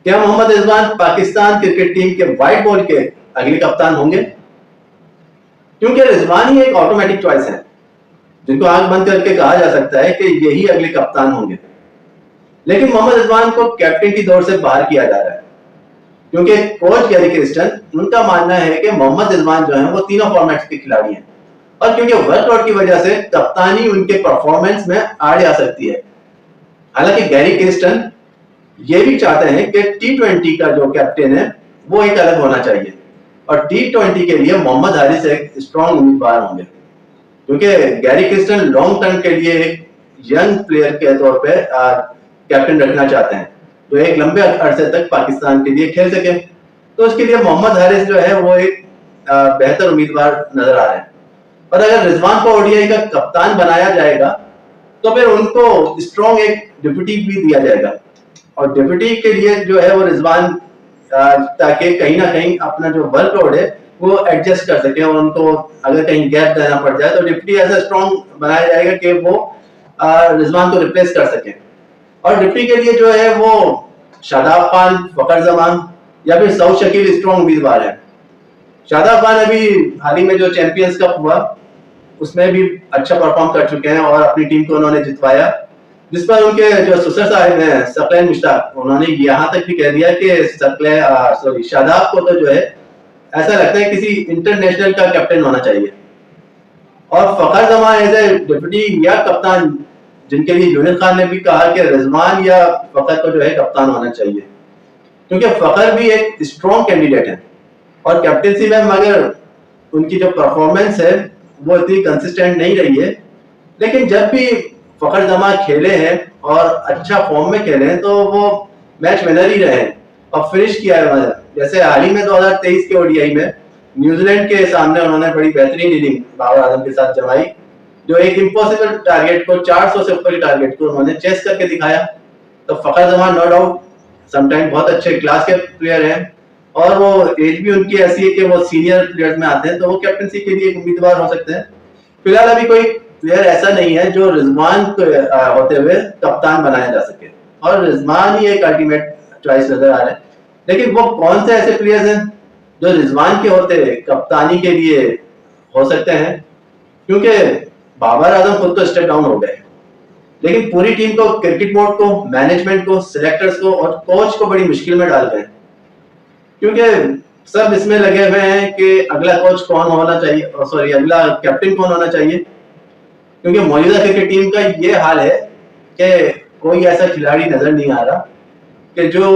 क्या Mohammad Rizwan Pakistan cricket team के white ball के अगले कप्तान होंगे? क्योंकि रिजवान ही एक ऑटोमेटिक चॉइस है जिनको आंख बंद करके कहा जा सकता है कि यही अगले कप्तान होंगे। लेकिन मोहम्मद रिजवान को कैप्टन की दौड़ से बाहर किया जा रहा है क्योंकि कोच गैरी क्रिस्टन, उनका मानना है कि मोहम्मद रिजवान जो है वो तीनों फॉर्मेट्स के खिलाड़ी हैं और क्योंकि वर्कलोड की वजह से कप्तानी उनके परफॉर्मेंस में आड़ आ सकती है। हालांकि गैरी क्रिस्टन ये भी चाहते हैं कि T20 का जो कैप्टन है वो एक अलग होना चाहिए और T20 के लिए मोहम्मद हारिस एक स्ट्रॉन्ग उम्मीदवार होंगे क्योंकि गैरी क्रिस्टन लॉन्ग टर्म के लिए एक यंग प्लेयर के तौर पे कैप्टन रखना चाहते हैं जो एक लंबे अरसे तक पाकिस्तान के लिए खेल सके। तो उसके लिए मोहम्मद हारिस जो है वो एक बेहतर उम्मीदवार नजर आ रहे हैं। और अगर रिजवान को ओडीआई का कप्तान बनाया जाएगा तो फिर उनको स्ट्रॉन्ग एक डिप्यूटी भी दिया जाएगा और डिप्यूटी के लिए जो है वो रिजवान ताकि कहीं ना कहीं अपना जो वर्कलोड है वो एडजस्ट कर सके और उनको अगर कहीं गैप देना पड़ जाए तो डिप्टी ऐसा स्ट्रॉन्ग बनाया जाएगा कि वो रिजवान को रिप्लेस कर सके। और डिप्टी के लिए जो है वो शादाब खान, फखर जमान या फिर सऊद शकील स्ट्रॉन्ग उम्मीदवार है। शादाब खान अभी हाल ही में जो चैंपियंस कप हुआ उसमें भी अच्छा परफॉर्म कर चुके हैं और अपनी टीम को उन्होंने जितवाया, जिस पर उनके जो सुसर साहब हैं सकलैन मुश्ताक, उन्होंने यहाँ तक भी कह दिया कि शादाब को तो जो है ऐसा लगता है किसी इंटरनेशनल का कैप्टन होना चाहिए। और फखर जमान एज ए डिप्टी या कप्तान, जिनके लिए यूनिस खान ने भी कहा कि रिजवान या फखर को जो है कप्तान होना चाहिए क्योंकि फखर भी एक स्ट्रॉन्ग कैंडिडेट है और कैप्टनसी में मगर उनकी जो परफॉर्मेंस है वो इतनी कंसिस्टेंट नहीं रही है। लेकिन जब भी फखर जमान खेले हैं और अच्छा फॉर्म में खेले हैं तो वो मैच विनर ही रहे और फिनिश किया है। जैसे हाल ही में 2023 के ओडीआई में न्यूजीलैंड के सामने उन्होंने बड़ी बेहतरीन इनिंग बाबर आजम के साथ जमाई, जो एक इम्पॉसिबल टारगेट को 400 से ऊपर के टारगेट को उन्होंने चेस करके दिखाया। तो फखर जमान नो डाउट समटाइम बहुत अच्छे क्लास के प्लेयर हैं और वो एज भी उनकी ऐसी है कि वो सीनियर प्लेयर्स में आते हैं तो वो कैप्टनसी के लिए एक उम्मीदवार हो सकते हैं। फिलहाल अभी कोई प्लेयर ऐसा नहीं है जो रिजवान को होते हुए कप्तान बनाया जा सके और रिजवान ही एक अल्टीमेट चॉइस नजर आ रहा है। लेकिन वो कौन से ऐसे प्लेयर्स हैं जो रिजवान के होते कप्तानी के लिए हो सकते हैं, क्योंकि बाबर आजम खुद तो स्टेप डाउन हो गए लेकिन पूरी टीम को, क्रिकेट बोर्ड को, मैनेजमेंट को, सिलेक्टर्स को और कोच को बड़ी मुश्किल में डाल गए क्योंकि सब इसमें लगे हुए हैं कि अगला कोच कौन होना चाहिए, अगला कैप्टन कौन होना चाहिए। क्योंकि मौजूदा क्रिकेट टीम का ये हाल है कि कोई ऐसा खिलाड़ी नजर नहीं आ रहा कि जो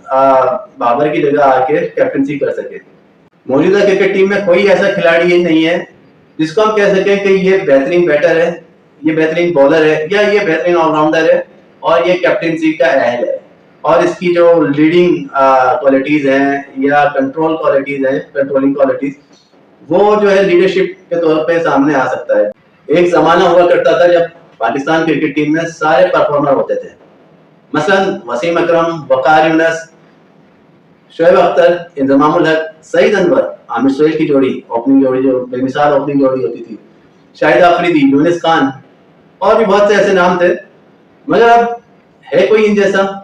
बाबर की जगह आके कैप्टनसी कर सके। मौजूदा क्रिकेट टीम में कोई ऐसा खिलाड़ी नहीं है जिसको हम कह सके कि ये बेहतरीन बैटर है, ये बेहतरीन बॉलर है या ये बेहतरीन ऑलराउंडर है और ये कैप्टनसी का अहल है और इसकी जो लीडिंग क्वालिटीज हैं या कंट्रोल क्वालिटीज हैं, कंट्रोलिंग क्वालिटीज, वो जो है लीडरशिप के तौर पे सामने आ सकता है। एक जमाना हुआ करता था जब पाकिस्तान क्रिकेट टीम में सारे परफॉर्मर होते थे, मसलन वसीम अकरम, वकार यूनस, शोएब अख्तर, इंजमामुल हक, सईद अनवर, आमिर सुहेल की जोड़ी, ओपनिंग जोड़ी जो बेमिसाल ओपनिंग जोड़ी होती थी, शाहिद आफरीदी, यूनिस खान और भी बहुत से ऐसे नाम थे। मगर अब है कोई इन जैसा?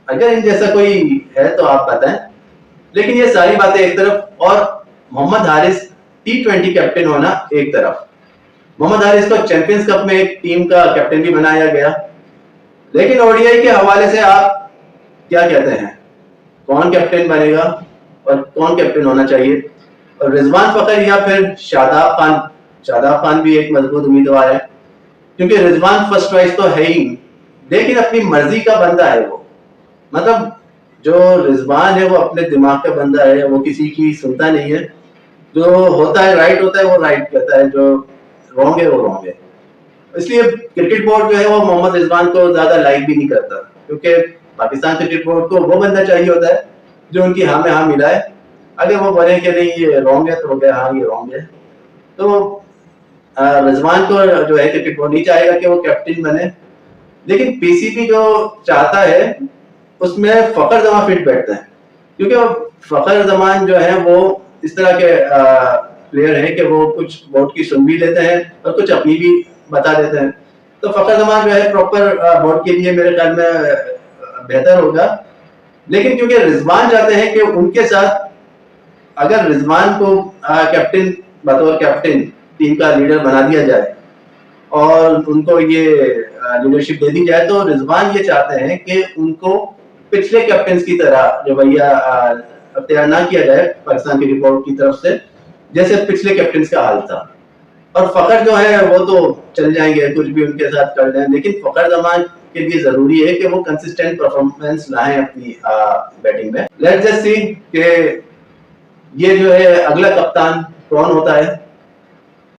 अगर इन जैसा कोई है तो आप बताएं। लेकिन ये सारी बातें एक तरफ और मोहम्मद हारिस T20 कैप्टन होना एक तरफ। मोहम्मद हारिस को चैंपियंस कप में एक टीम का कैप्टन भी बनाया गया, लेकिन ओडीआई के हवाले से आप क्या कहते हैं, कौन कैप्टन बनेगा और कौन कैप्टन होना चाहिए? और रिजवान फखर या फिर शादाब खान? शादाब खान भी एक मजबूत उम्मीदवार है क्योंकि रिजवान फर्स्ट चॉइस तो है ही, लेकिन अपनी मर्जी का बंदा है वो। मतलब जो रिजवान है वो अपने दिमाग का बंदा है, वो किसी की सुनता नहीं है। जो होता है राइट होता है वो राइट कहता है, जो रॉन्ग है वो रॉन्ग है। इसलिए क्रिकेट बोर्ड जो है वो मोहम्मद रिजवान को ज्यादा लाइक भी नहीं करता क्योंकि पाकिस्तान क्रिकेट बोर्ड को वो बंदा चाहिए होता है जो उनकी हाँ में हाँ मिलाए। अगर वो बोले कि नहीं ये रॉन्ग है तो हो गया हाँ ये रॉन्ग है। तो रिजवान को जो है क्रिकेट बोर्ड नहीं चाहेगा कि वो कैप्टन बने, लेकिन पीसीबी जो चाहता है उसमें फखर जमान फिट बैठते हैं क्योंकि फखर जमान जो है वो इस तरह के प्लेयर हैं कि वो कुछ बोर्ड की सुन भी लेते हैं और कुछ अपनी भी बता देते हैं। तो फखर जमान जो है प्रॉपर बोर्ड के लिए मेरे ख्याल में बेहतर होगा। लेकिन क्योंकि रिजवान चाहते हैं कि उनके साथ अगर रिजवान को कैप्टन बतौर कैप्टन टीम का लीडर बना दिया जाए और उनको ये लीडरशिप दे दी जाए, तो रिजवान ये चाहते हैं कि उनको पिछले कैप्टन की तरह रवैया अख्तियार ना किया जाए पाकिस्तान की रिपोर्ट की तरफ से, जैसे पिछले कैप्टन का हाल था। और फखर जो है वो तो चल जाएंगे, कुछ भी उनके साथ कर दें, लेकिन फखर जमान के लिए जरूरी है कि वो कंसिस्टेंट परफॉर्मेंस लाएं अपनी बैटिंग में। लेट्स जस्ट सी कि ये जो है अगला कप्तान कौन होता है।